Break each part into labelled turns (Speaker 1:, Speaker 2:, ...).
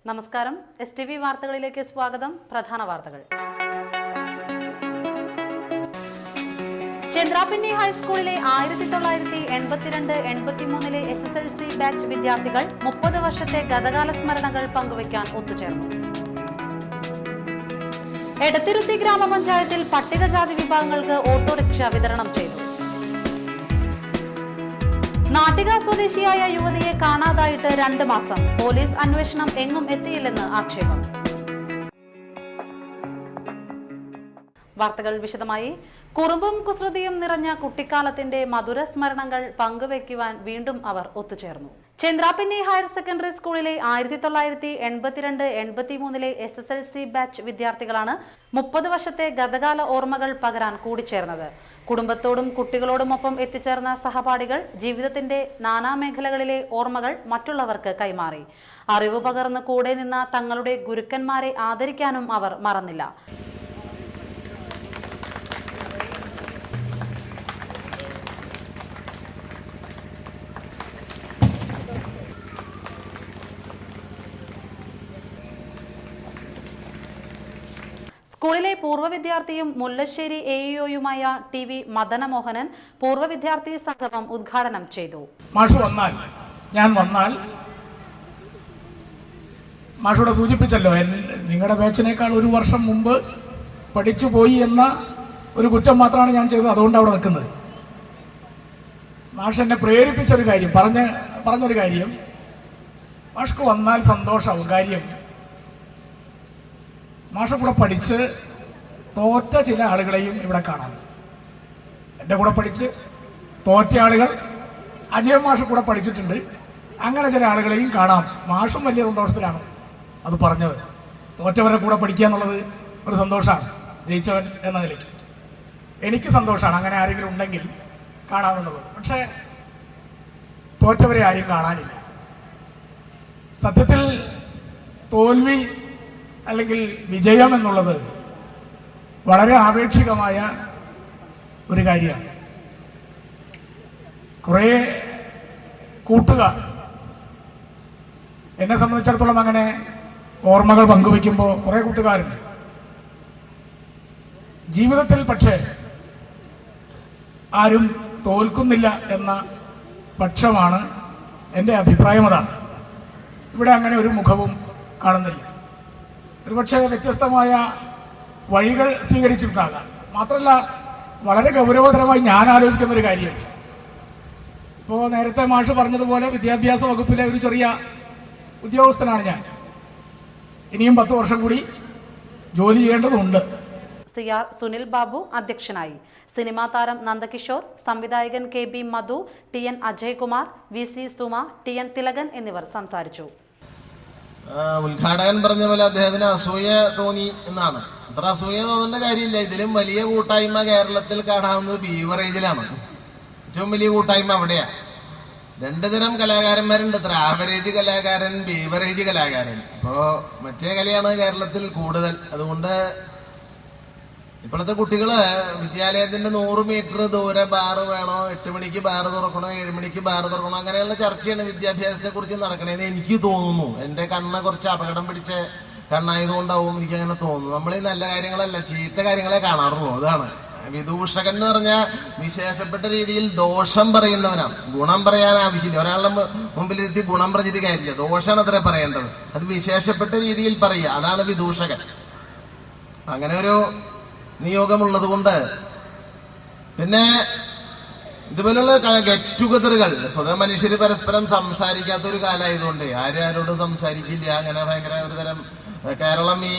Speaker 1: നമസ്കാരം. STV വാർത്തകളിലേക്ക് സ്വാഗതം. പ്രധാന വാർത്തകൾ. ചന്ദ്രാപിന്നി ഹൈസ്കൂളിലെ 1982-83 SSLC ബാച്ച് വിദ്യാർത്ഥികൾ 30 വർഷത്തെ ഗതകാല സ്മരണകൾ പങ്കുവയ്ക്കാൻ ഒത്തുചേർന്നു. എടത്തിരുത്തി ഗ്രാമപഞ്ചായത്തിൽ പട്ടികജാതി വിഭാഗങ്ങൾക്ക് ഓട്ടോറിക്ഷ വിതരണം ചെയ്തു. നാട്ടിക സ്വദേശിയായ യുവതിയെ കാണാതായിട്ട് 2 മാസം. പോലീസ് അന്വേഷണം എങ്ങും എത്തിയില്ലെന്ന് ആക്ഷേപം. വാർത്തകൾ വിശദമായി. കുറുമ്പും കുസൃതിയും നിറഞ്ഞ കുട്ടിക്കാലത്തിന്റെ മധുര സ്മരണകൾ പങ്കുവയ്ക്കുവാൻ വീണ്ടും അവർ ഒത്തുചേർന്നു. ചന്ദ്രാപിന്നി ഹയർ സെക്കൻഡറി സ്കൂളിലെ 1982-83 SSLC ബാച്ച് വിദ്യാർത്ഥികളാണ് 30 വർഷത്തെ ഗതകാല ഓർമ്മകൾ പകരാൻ കൂടിച്ചേർന്നത്. കുടുംബത്തോടും കുട്ടികളോടുമൊപ്പം എത്തിച്ചേർന്ന സഹപാഠികൾ ജീവിതത്തിന്റെ നാനാമേഖലകളിലെ ഓർമ്മകൾ മറ്റുള്ളവർക്ക് കൈമാറി. അറിവ് പകർന്ന് കൂടെ നിന്ന തങ്ങളുടെ ഗുരുക്കന്മാരെ ആദരിക്കാനും അവർ മറന്നില്ല. സ്കൂളിലെ പൂർവ്വ വിദ്യാർത്ഥിയും മുല്ലശ്ശേരി AEOയുമായ TV മദനമോഹനൻ പൂർവ്വ വിദ്യാർത്ഥി സംഗമം ഉദ്ഘാടനം ചെയ്തു.
Speaker 2: ഞാൻ വന്നാൽ മാഷോടെ സൂചിപ്പിച്ചല്ലോ, നിങ്ങളുടെ ബാച്ചിനേക്കാൾ 1 വർഷം മുമ്പ് പഠിച്ചു പോയി എന്ന ഒരു കുറ്റം മാത്രമാണ് ഞാൻ ചെയ്തത്. അതുകൊണ്ട് അവിടെ നിൽക്കുന്നത്. മാഷ് എന്നെ പ്രേരിപ്പിച്ചൊരു കാര്യം പറഞ്ഞൊരു കാര്യം, മാഷ്ക്ക് വന്നാൽ സന്തോഷമാവും. കാര്യം മാഷ കൂടെ പഠിച്ച് തോറ്റ ചില ആളുകളെയും ഇവിടെ കാണാം. എൻ്റെ കൂടെ പഠിച്ച് തോറ്റ ആളുകൾ അജയൻ മാഷ കൂടെ പഠിച്ചിട്ടുണ്ട്. അങ്ങനെ ചില ആളുകളെയും കാണാം. മാഷും വലിയ സന്തോഷത്തിലാണ് അത് പറഞ്ഞത്. തോറ്റവരെ കൂടെ പഠിക്കുക എന്നുള്ളത് ഒരു സന്തോഷമാണ്, ജയിച്ചവൻ എന്ന നിലയ്ക്ക് എനിക്ക് സന്തോഷമാണ്. അങ്ങനെ ആരെങ്കിലും ഉണ്ടെങ്കിൽ കാണാമെന്നുള്ളത്. പക്ഷേ തോറ്റവരെ ആരും കാണാനില്ല. സത്യത്തിൽ തോൽവി അല്ലെങ്കിൽ വിജയം എന്നുള്ളത് വളരെ ആപേക്ഷികമായ ഒരു കാര്യമാണ്. കുറേ കൂട്ടുകാർ എന്നെ സംബന്ധിച്ചിടത്തോളം അങ്ങനെ ഓർമ്മകൾ പങ്കുവയ്ക്കുമ്പോൾ കുറേ കൂട്ടുകാരുണ്ട് ജീവിതത്തിൽ. പക്ഷേ ആരും തോൽക്കുന്നില്ല എന്ന പക്ഷമാണ് എൻ്റെ അഭിപ്രായം. അതാണ് ഇവിടെ അങ്ങനെ ഒരു മുഖവും കാണുന്നില്ല. ഒരുപക്ഷെ വ്യത്യസ്തമായ വഴികൾ സ്വീകരിച്ചിട്ടുണ്ടാകാം. മാത്രമല്ല, വളരെ ഗൗരവതരമായി ഞാൻ ആലോചിക്കുന്ന ഒരു കാര്യം, ഇപ്പോൾ നേരത്തെ മാഷ് പറഞ്ഞതുപോലെ വിദ്യാഭ്യാസ വകുപ്പിലെ ഒരു ചെറിയ ഉദ്യോഗസ്ഥനാണ് ഞാൻ. ഇനിയും 10 വർഷം കൂടി ജോലി ചെയ്യേണ്ടതുണ്ട്.
Speaker 1: CR സുനിൽ ബാബു അധ്യക്ഷനായി. സിനിമാ താരം നന്ദകിഷോർ, സംവിധായകൻ KB മധു, TN Ajaykumar, VC Suma, TN Thilakan എന്നിവർ സംസാരിച്ചു.
Speaker 3: ഉദ്ഘാടകൻ പറഞ്ഞ പോലെ അദ്ദേഹത്തിന് അസൂയ തോന്നി എന്നാണ്. അത്ര അസൂയ തോന്നേണ്ട കാര്യമില്ല. ഇതിലും വലിയ കൂട്ടായ്മ കേരളത്തിൽ കാണാവുന്നത് ബീവറേജിലാണ്. ഏറ്റവും വലിയ കൂട്ടായ്മ അവിടെയാ. 2 തരം കലാകാരന്മാരുണ്ട്. ഇത്ര ആവറേജ് കലാകാരൻ, ബീവറേജ് കലാകാരൻ. അപ്പോ മറ്റേ കലയാണ് കേരളത്തിൽ കൂടുതൽ. അതുകൊണ്ട് ഇപ്പോഴത്തെ കുട്ടികള് വിദ്യാലയത്തിന്റെ 100 മീറ്റർ ദൂരെ ബാറ് വേണോ, 8 മണിക്ക് ബാറ് തുറക്കണോ, 7 മണിക്ക് ബാറ് തുറക്കണോ, അങ്ങനെയുള്ള ചർച്ചയാണ് വിദ്യാഭ്യാസത്തെ കുറിച്ച് നടക്കണേന്ന് എനിക്ക് തോന്നുന്നു. എന്റെ കണ്ണ് കുറച്ച് അപകടം പിടിച്ച കണ്ണായതുകൊണ്ടാവും എനിക്കങ്ങനെ തോന്നുന്നു. നമ്മൾ ഈ നല്ല കാര്യങ്ങളല്ല, ചീത്ത കാര്യങ്ങളെ കാണാറുള്ളൂ. അതാണ് വിദൂഷകൻ എന്ന് പറഞ്ഞാൽ വിശേഷപ്പെട്ട രീതിയിൽ ദോഷം പറയുന്നവനാണ്. ഗുണം പറയാൻ ആവശ്യമില്ല. ഒരാളുടെ മുമ്പിലിരുത്തി ഗുണം പറഞ്ഞിട്ട് കാര്യമില്ല. ദോഷമാണ് അത്ര പറയേണ്ടത്. അത് വിശേഷപ്പെട്ട രീതിയിൽ പറയുക, അതാണ് വിദൂഷകൻ. അങ്ങനെ ഒരു നിയോഗമുള്ളത് കൊണ്ട് പിന്നെ ഇതുപോലുള്ള ഗെറ്റ് ടുഗദറുകൾ, സ്വതം മനുഷ്യർ പരസ്പരം സംസാരിക്കാത്തൊരു കാലമായതുകൊണ്ട് ആരോടും സംസാരിക്കില്ല. അങ്ങനെ ഭയങ്കര ഒരു തരം കേരളം ഈ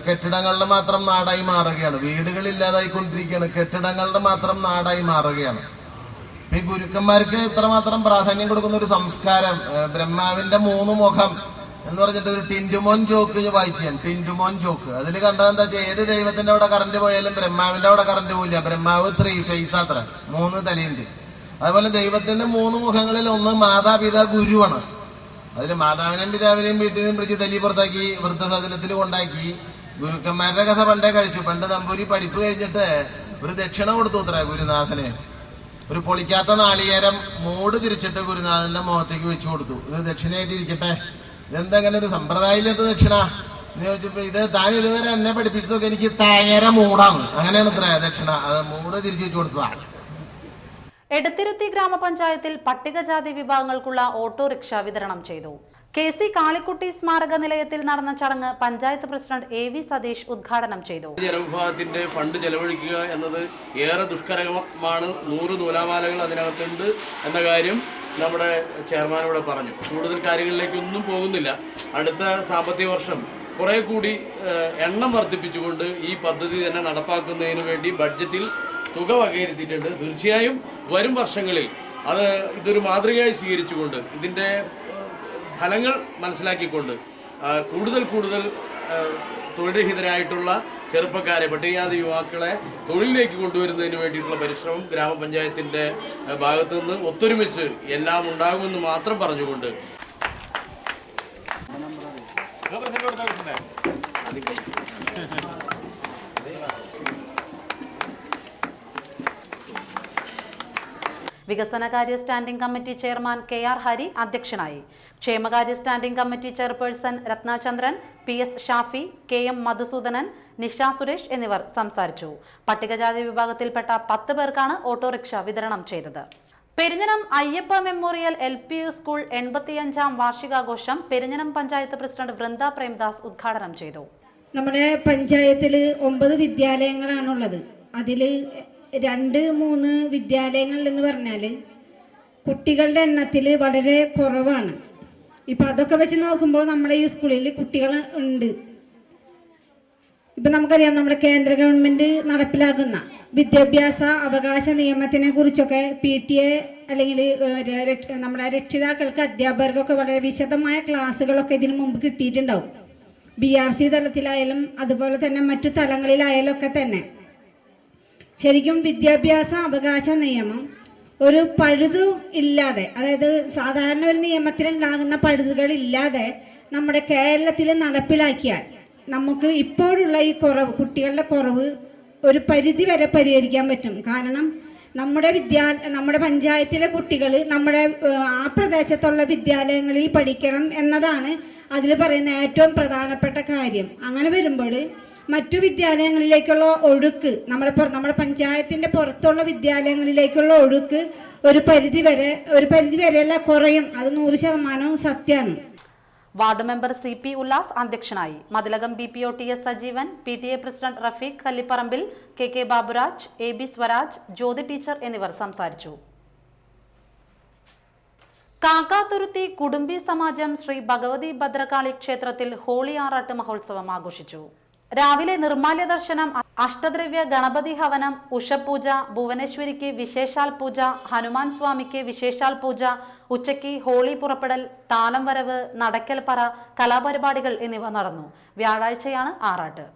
Speaker 3: കെട്ടിടങ്ങളുടെ മാത്രം നാടായി മാറുകയാണ്. വീടുകളില്ലാതായിക്കൊണ്ടിരിക്കുകയാണ്. കെട്ടിടങ്ങളുടെ മാത്രം നാടായി മാറുകയാണ്. ഈ ഗുരുക്കന്മാർക്ക് ഇത്രമാത്രം പ്രാധാന്യം കൊടുക്കുന്ന ഒരു സംസ്കാരം, ബ്രഹ്മാവിന്റെ 3 മുഖം എന്ന് പറഞ്ഞിട്ട് ഒരു ടിൻറ്റുമോൻ ജോക്ക് വായിച്ചു ഞാൻ. ടിൻറ്റുമോൻ ജോക്ക് അതിൽ കണ്ടതെന്താ വെച്ചാൽ, ഏത് ദൈവത്തിന്റെ അവിടെ കറണ്ട് പോയാലും ബ്രഹ്മാവിന്റെ അവിടെ കറണ്ട് പോയില്ല. ബ്രഹ്മാവ് 3 ഫേസ് അത്ര, 3 തലയുണ്ട്. അതുപോലെ ദൈവത്തിന്റെ 3 മുഖങ്ങളിൽ ഒന്ന് മാതാപിതാ ഗുരുവാണ്. അതിൽ മാതാവിനെയും പിതാവിനെയും വീട്ടിൽ നിന്നും പിടിച്ച് തല്ലി പുറത്താക്കി വൃദ്ധസദനത്തിൽ കൊണ്ടാക്കി. ഗുരുക്കന്മാരുടെ കഥ പണ്ടേ കഴിച്ചു. പണ്ട് നമ്പൂരി പഠിപ്പ് കഴിഞ്ഞിട്ട് ഒരു ദക്ഷിണ കൊടുത്തു അത്ര ഗുരുനാഥന്. ഒരു പൊളിക്കാത്ത നാളികേരം മൂട് തിരിച്ചിട്ട് ഗുരുനാഥന്റെ മുഖത്തേക്ക് വെച്ചു കൊടുത്തു. ഇത് ദക്ഷിണയായിട്ട് ഇരിക്കട്ടെ ഇതെന്താ അങ്ങനെ ഒരു സമ്പ്രദായമില്ലാത്ത ദക്ഷിണ എന്ന് ചോദിച്ചപ്പോ ഇത് താൻ ഇതുവരെ എന്നെ പഠിപ്പിച്ചതൊക്കെ എനിക്ക് തേങ്ങര മൂടാണ്, അങ്ങനെയാണ് ഇത്ര ദക്ഷിണ, അത് മൂട് തിരിച്ചു വെച്ചു കൊടുത്തതാണ്.
Speaker 1: എടത്തിരുത്തി ഗ്രാമപഞ്ചായത്തിൽ പട്ടികജാതി വിഭാഗങ്ങൾക്കുള്ള ഓട്ടോറിക്ഷ വിതരണം ചെയ്തു. KC കാളിക്കുട്ടി സ്മാരക നിലയത്തിൽ നടന്ന ചടങ്ങ് പഞ്ചായത്ത് പ്രസിഡന്റ് AV സതീഷ് ഉദ്ഘാടനം ചെയ്തു.
Speaker 4: ജനവിഭാഗത്തിന്റെ ഫണ്ട് ചെലവഴിക്കുക എന്നത് ഏറെ ദുഷ്കരമാണ്. 100 നൂലാമാലകൾ അതിനകത്തുണ്ട് എന്ന കാര്യം നമ്മുടെ ചെയർമാൻ ഇവിടെ പറഞ്ഞു. കൂടുതൽ കാര്യങ്ങളിലേക്കൊന്നും പോകുന്നില്ല. അടുത്ത സാമ്പത്തിക വർഷം കുറെ കൂടി എണ്ണം വർദ്ധിപ്പിച്ചുകൊണ്ട് ഈ പദ്ധതി തന്നെ നടപ്പാക്കുന്നതിന് വേണ്ടി ബഡ്ജറ്റിൽ തുക വകയിരുത്തിയിട്ടുണ്ട്. തീർച്ചയായും വരും വർഷങ്ങളിൽ ഇതൊരു മാതൃകയായി സ്വീകരിച്ചുകൊണ്ട് ഇതിൻ്റെ ഫലങ്ങൾ മനസ്സിലാക്കിക്കൊണ്ട് കൂടുതൽ തൊഴിൽരഹിതരായിട്ടുള്ള ചെറുപ്പക്കാരെ, പട്ടികജാതി യുവാക്കളെ തൊഴിലിലേക്ക് കൊണ്ടുവരുന്നതിന് വേണ്ടിയിട്ടുള്ള പരിശ്രമം ഗ്രാമപഞ്ചായത്തിൻ്റെ ഭാഗത്തു നിന്ന് ഒത്തൊരുമിച്ച് എല്ലാം ഉണ്ടാകുമെന്ന് മാത്രം പറഞ്ഞുകൊണ്ട്
Speaker 1: വികസനകാര്യ standing committee chairman KR Hari അധ്യക്ഷനായി. ക്ഷേമകാര്യ standing committee chairperson Rathnachandran, PS Shafi, KM Madhusoodanan, Nisha Suresh എന്നിവർ സംസാരിച്ചു. പട്ടികജാതി വിഭാഗത്തിൽപ്പെട്ട 10 പേർക്കാണ് ഓട്ടോറിക്ഷ വിതരണം ചെയ്തത്. Perinjanam Ayyappa memorial LPU school 85ാം വാർഷികാഘോഷം പെരിഞ്ഞനം പഞ്ചായത്ത് പ്രസിഡന്റ് വൃന്ദ പ്രേംദാസ് ഉദ്ഘാടനം ചെയ്തു.
Speaker 5: നമ്മുടെ പഞ്ചായത്തിൽ 9 വിദ്യാലയങ്ങളാണുള്ളത്. അതിൽ 2-3 വിദ്യാലയങ്ങൾ എന്ന് പറഞ്ഞാൽ കുട്ടികളുടെ എണ്ണത്തിൽ വളരെ കുറവാണ്. ഇപ്പം അതൊക്കെ വെച്ച് നോക്കുമ്പോൾ നമ്മുടെ ഈ സ്കൂളിൽ കുട്ടികൾ ഉണ്ട്. ഇപ്പം നമുക്കറിയാം, നമ്മുടെ കേന്ദ്ര ഗവൺമെൻറ് നടപ്പിലാക്കുന്ന വിദ്യാഭ്യാസ അവകാശ നിയമത്തിനെ കുറിച്ചൊക്കെ PTA അല്ലെങ്കിൽ നമ്മുടെ രക്ഷിതാക്കൾക്ക്, അധ്യാപകർക്കൊക്കെ വളരെ വിശദമായ ക്ലാസ്സുകളൊക്കെ ഇതിനു മുമ്പ് കിട്ടിയിട്ടുണ്ടാവും. BRC തലത്തിലായാലും അതുപോലെ തന്നെ മറ്റു തലങ്ങളിലായാലും ഒക്കെ തന്നെ. ശരിക്കും വിദ്യാഭ്യാസ അവകാശ നിയമം ഒരു പഴുതു ഇല്ലാതെ, അതായത് സാധാരണ ഒരു നിയമത്തിലുണ്ടാകുന്ന പഴുതുകളില്ലാതെ നമ്മുടെ കേരളത്തിൽ നടപ്പിലാക്കിയാൽ നമുക്ക് ഇപ്പോഴുള്ള ഈ കുറവ്, കുട്ടികളുടെ കുറവ് ഒരു പരിധി വരെ പരിഹരിക്കാൻ പറ്റും. കാരണം നമ്മുടെ പഞ്ചായത്തിലെ കുട്ടികൾ നമ്മുടെ ആ പ്രദേശത്തുള്ള വിദ്യാലയങ്ങളിൽ പഠിക്കണം എന്നതാണ് അതിൽ പറയുന്ന ഏറ്റവും പ്രധാനപ്പെട്ട കാര്യം. അങ്ങനെ വരുമ്പോൾ മറ്റു വിദ്യാലയങ്ങളിലേക്കുള്ള ഒഴുക്ക്, നമ്മുടെ പഞ്ചായത്തിൻ്റെ പുറത്തുള്ള വിദ്യാലയങ്ങളിലേക്കുള്ള ഒഴുക്ക് ഒരു പരിധി വരെയല്ല കുറയും. അത് 100% സത്യമാണ്.
Speaker 1: വാർഡ് മെമ്പർ CP ഉല്ലാസ് അധ്യക്ഷനായി. Mathilakam BPO TS Sajeevan, PTA president Rafeeq Kallipparambil, KK Baburaj, AB Swaraj, Jyothi teacher എന്നിവർ സംസാരിച്ചു. കാക്കാതുരുത്തി കുടുംബി സമാജം ശ്രീ ഭഗവതി ഭദ്രകാളി ക്ഷേത്രത്തിൽ ഹോളി ആറാട്ട് മഹോത്സവം ആഘോഷിച്ചു. രാവിലെ നിർമാല്യ ദർശനം, അഷ്ടദ്രവ്യ ഗണപതി ഹവനം, ഉഷപൂജ, ഭുവനേശ്വരിക്ക് വിശേഷാൽ പൂജ, ഹനുമാൻ സ്വാമിക്ക് വിശേഷാൽ പൂജ, ഉച്ചയ്ക്ക് ഹോളി പുറപ്പെടൽ, താലം വരവ്, നടക്കൽ പറ, കലാപരിപാടികൾ എന്നിവ നടന്നു. വ്യാഴാഴ്ചയാണ് ആറാട്ട്.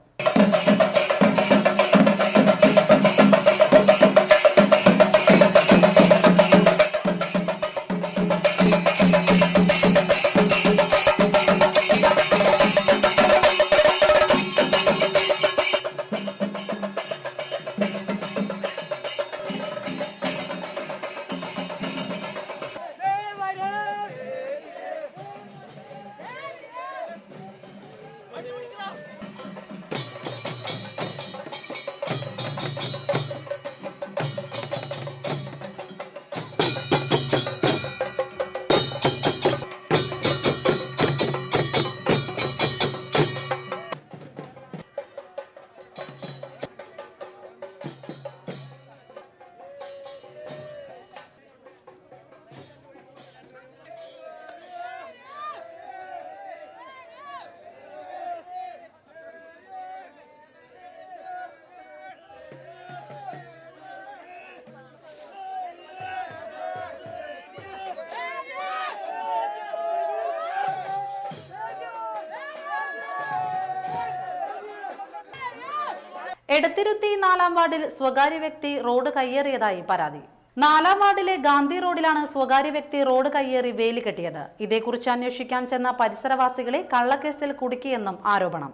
Speaker 1: എടത്തിരുത്തി 4ാം വാർഡിൽ സ്വകാര്യ വ്യക്തി റോഡ് കയ്യേറിയതായി പരാതി. നാലാം വാർഡിലെ ഗാന്ധി റോഡിലാണ് സ്വകാര്യ വ്യക്തി റോഡ് കയ്യേറി വേലി കെട്ടിയത്. ഇതേക്കുറിച്ച് അന്വേഷിക്കാൻ ചെന്ന പരിസരവാസികളെ കള്ളക്കേസിൽ കുടുക്കിയെന്നും ആരോപണം.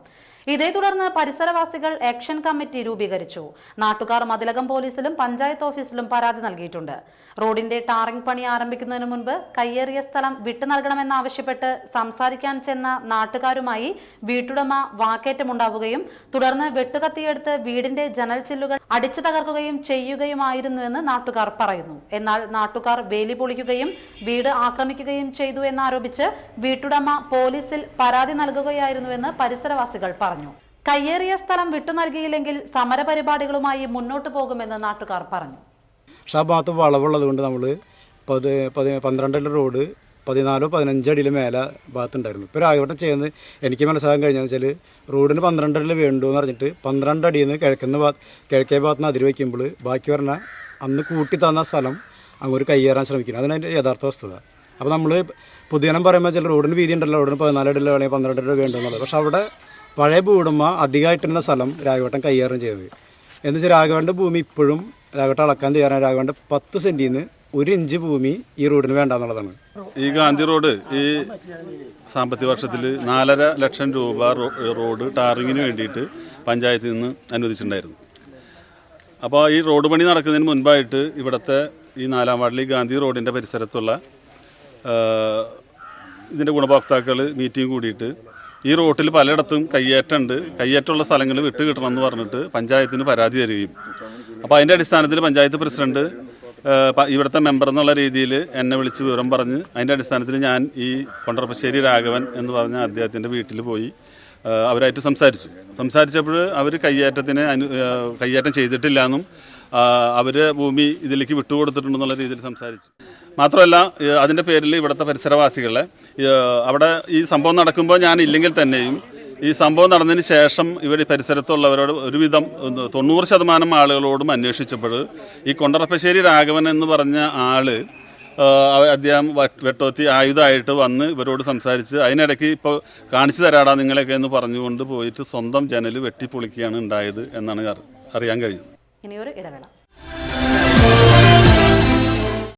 Speaker 1: ഇതേ തുടർന്ന് പരിസരവാസികൾ ആക്ഷൻ കമ്മിറ്റി രൂപീകരിച്ചു. നാട്ടുകാർ മതിലകം പോലീസിലും പഞ്ചായത്ത് ഓഫീസിലും പരാതി നൽകിയിട്ടുണ്ട്. റോഡിന്റെ ടാറിംഗ് പണി ആരംഭിക്കുന്നതിന് മുൻപ് കയ്യേറിയ സ്ഥലം വിട്ടു നൽകണമെന്നാവശ്യപ്പെട്ട് സംസാരിക്കാൻ ചെന്ന നാട്ടുകാരുമായി വീട്ടുടമ വാക്കേറ്റമുണ്ടാവുകയും തുടർന്ന് വെട്ടുകത്തിയെടുത്ത് വീടിന്റെ ജനൽ ചില്ലുകൾ അടിച്ചു തകർക്കുകയും ചെയ്യുകയുമായിരുന്നുവെന്ന് നാട്ടുകാർ പറയുന്നു. എന്നാൽ നാട്ടുകാർ വേലി പൊളിക്കുകയും വീട് ആക്രമിക്കുകയും ചെയ്തു എന്നാരോപിച്ച് വീട്ടുടമ പോലീസിൽ പരാതി നൽകുകയായിരുന്നുവെന്ന് പരിസരവാസികൾ പറഞ്ഞു. കയ്യേറിയ സ്ഥലം വിട്ടു നൽകിയില്ലെങ്കിൽ സമരപരിപാടികളുമായി മുന്നോട്ടു പോകുമെന്ന് നാട്ടുകാർ പറഞ്ഞു.
Speaker 6: പക്ഷെ ആ ഭാഗത്ത് വളവുള്ളത് കൊണ്ട് നമ്മൾ 12 അടി റോഡ് 14-15 അടിയിൽ മേലെ ഭാഗത്തുണ്ടായിരുന്നു. ഇപ്പോൾ രാഘവട്ടം ചെയ്യുന്നത് എനിക്ക് മനസ്സിലാക്കാൻ കഴിഞ്ഞതെന്ന് വെച്ചാൽ റോഡിന് 12 അടിയിൽ വേണ്ടു എന്ന് പറഞ്ഞിട്ട് 12 അടിയിൽ നിന്ന് കിഴക്കേ ഭാഗത്ത് നിന്ന് അതിര് വയ്ക്കുമ്പോൾ ബാക്കി പറഞ്ഞാൽ അന്ന് കൂട്ടി തന്ന സ്ഥലം അങ്ങോട്ട് കയ്യേറാൻ ശ്രമിക്കുന്നത്. അതിന് അതിൻ്റെ യഥാർത്ഥ വസ്തുത. അപ്പോൾ നമ്മൾ പുതിയനം പറയുമ്പോൾ ചില റോഡിന് വീതി ഉണ്ടല്ലോ, റോഡിന് 14 അടിയിൽ വേണമെങ്കിൽ 12 അടി വേണ്ടെന്നുള്ളത്. പക്ഷെ അവിടെ പഴയ ഭൂവുടമ അധികമായിട്ടിരുന്ന സ്ഥലം രാഘവട്ടം കയ്യേറും ചെയ്തത്. എന്ന് വെച്ചാൽ രാഘവൻ്റെ ഭൂമി ഇപ്പോഴും രാഘവട്ടം അളക്കാൻ തയ്യാറാണ്. രാഘവൻ്റെ 10 സെൻറ്റിൽ നിന്ന് 1 ഇഞ്ച് ഭൂമി ഈ റോഡിന് വേണ്ടെന്നുള്ളതാണ്.
Speaker 7: ഈ ഗാന്ധി റോഡ് ഈ സാമ്പത്തിക വർഷത്തിൽ 4.5 ലക്ഷം രൂപ റോഡ് ടാറിങ്ങിന് വേണ്ടിയിട്ട് പഞ്ചായത്തിൽ നിന്ന് അനുവദിച്ചിട്ടുണ്ടായിരുന്നു. അപ്പോൾ ഈ റോഡ് പണി നടക്കുന്നതിന് മുൻപായിട്ട് ഇവിടുത്തെ ഈ 4-ാം വാർഡിൽ ഗാന്ധി റോഡിൻ്റെ പരിസരത്തുള്ള ഇതിൻ്റെ ഗുണഭോക്താക്കൾ മീറ്റിംഗ് കൂടിയിട്ട് ഈ റോട്ടിൽ പലയിടത്തും കയ്യേറ്റമുള്ള സ്ഥലങ്ങൾ വിട്ട് കിട്ടണമെന്ന് പറഞ്ഞിട്ട് പഞ്ചായത്തിന് പരാതി തരികയും, അപ്പോൾ അതിൻ്റെ അടിസ്ഥാനത്തിൽ പഞ്ചായത്ത് പ്രസിഡന്റ് ഇവിടുത്തെ മെമ്പർ എന്നുള്ള രീതിയിൽ എന്നെ വിളിച്ച് വിവരം പറഞ്ഞ് അതിൻ്റെ അടിസ്ഥാനത്തിൽ ഞാൻ ഈ കൊണ്ടർപ്പശ്ശേരി രാഘവൻ എന്ന് പറഞ്ഞ അദ്ദേഹത്തിൻ്റെ വീട്ടിൽ പോയി അവരായിട്ട് സംസാരിച്ചപ്പോൾ അവർ കയ്യേറ്റം ചെയ്തിട്ടില്ല എന്നും അവർ ഭൂമി ഇതിലേക്ക് വിട്ടുകൊടുത്തിട്ടുണ്ടെന്നുള്ള രീതിയിൽ സംസാരിച്ചു. മാത്രമല്ല അതിൻ്റെ പേരിൽ ഇവിടുത്തെ പരിസരവാസികളെ അവിടെ ഈ സംഭവം നടക്കുമ്പോൾ ഞാൻ ഇല്ലെങ്കിൽ തന്നെയും ഈ സംഭവം നടന്നതിന് ശേഷം ഇവിടെ പരിസരത്തുള്ളവരോട് ഒരുവിധം 90% ആളുകളോടും അന്വേഷിച്ചപ്പോൾ ഈ കൊണ്ടറപ്പശ്ശേരി രാഘവൻ എന്ന് പറഞ്ഞ ആള് അദ്ദേഹം വെട്ടോത്തി ആയുധമായിട്ട് വന്ന് ഇവരോട് സംസാരിച്ച് അതിനിടയ്ക്ക് ഇപ്പോൾ കാണിച്ചു തരാടാ നിങ്ങളെയൊക്കെ എന്ന് പറഞ്ഞുകൊണ്ട് പോയിട്ട് സ്വന്തം ജനൽ വെട്ടിപ്പൊളിക്കുകയാണ് ഉണ്ടായത് എന്നാണ് അറിയാൻ കഴിയുന്നത്.
Speaker 1: ഇനിയൊരു ഇടവേള.